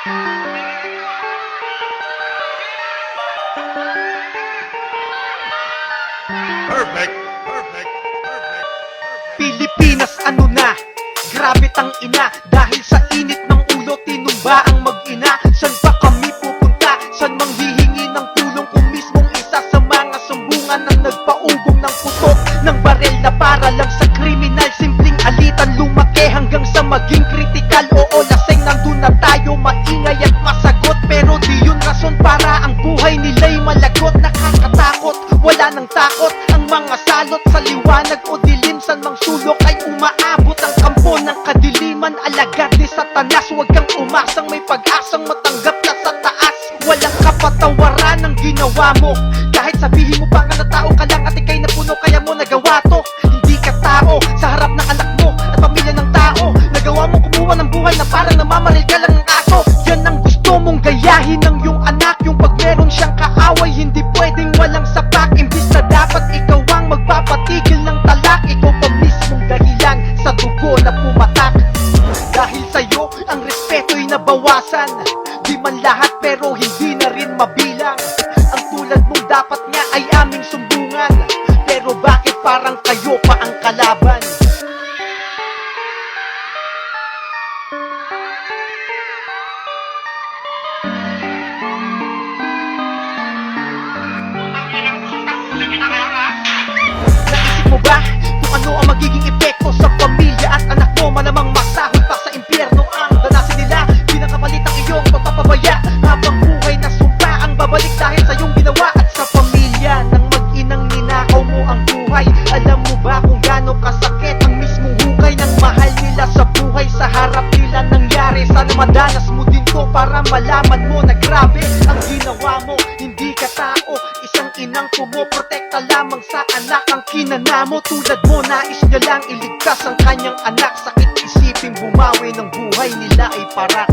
Perfect, perfect, perfect. Pilipinas ano na? Grabe tang ina. Dahil sa init ng ulo tinumba ang mag-ina. San ba kami pupunta? San mang hihingi ng tulong kung mismong isa sa mga sumbungan ang nagpaugong ng putok ng barel na para lang sa kriminal? Simpleng alitan lumaki hanggang sa maging kritikal. Oo, laseng nandun na tayo, maingay at masagot, pero di yun rason para ang buhay nila'y malagot. Nakakatakot, wala nang takot ang mga salot sa liwanag o dilim. San mang sulok ay umaabot ang kampo ng kadiliman. Alagad ni Satanas, huwag kang umasang may pag-asang matanggap ka sa taas. Walang kapatawaran ang ginawa mo, kahit sabihin mo pa nga na tao ka lang at ikay napuno, kaya mo nagawa to. Hindi ka tao sa harap ng anak mo at pamilya ng tao. Nagawa mo kumuha ng buhay na parang namamaril ka lang ng aso. Yan ang gusto mong gayahin ng iyong anak, yung pag meron siyang kaaway hindi pwedeng walang sapak. Imbis na dapat ikaw ang magpapatigil ng talak, ikaw pa mismong dahilan sa dugo na pumatak. Dahil sa'yo ang respeto'y nabawasan, di man lahat pero hindi na rin mabilang. Ang tulad mong dapat nga ay aming sumbungan, pero bakit parang kayo pa ang kalaban? Naisip mo ba kung ano ang magiging epekto sa pamilya at anak mo? Malamang masahol pa sa impyerno ang danasin nila. Pinakapalit ang iyong pagpapabaya, habang buhay na sumpa ang babalik dahil sa iyong ginawa. At sa pamilya ng mag-inang ninakaw mo ang buhay, alam mo ba kung gaano kasakit ang mismong hukay ng mahal nila sa buhay? Sa harap nila nangyari, sana madanas mo din to para malaman mo na grabe ang ginawa mo. Hindi ka tao, isang inang pumoprotekta lamang sa anak ang kinanamo. Tulad mo, nais niya lang iligtas ang kanyang anak. Sakit isipin bumawi ng buhay nila ay parak.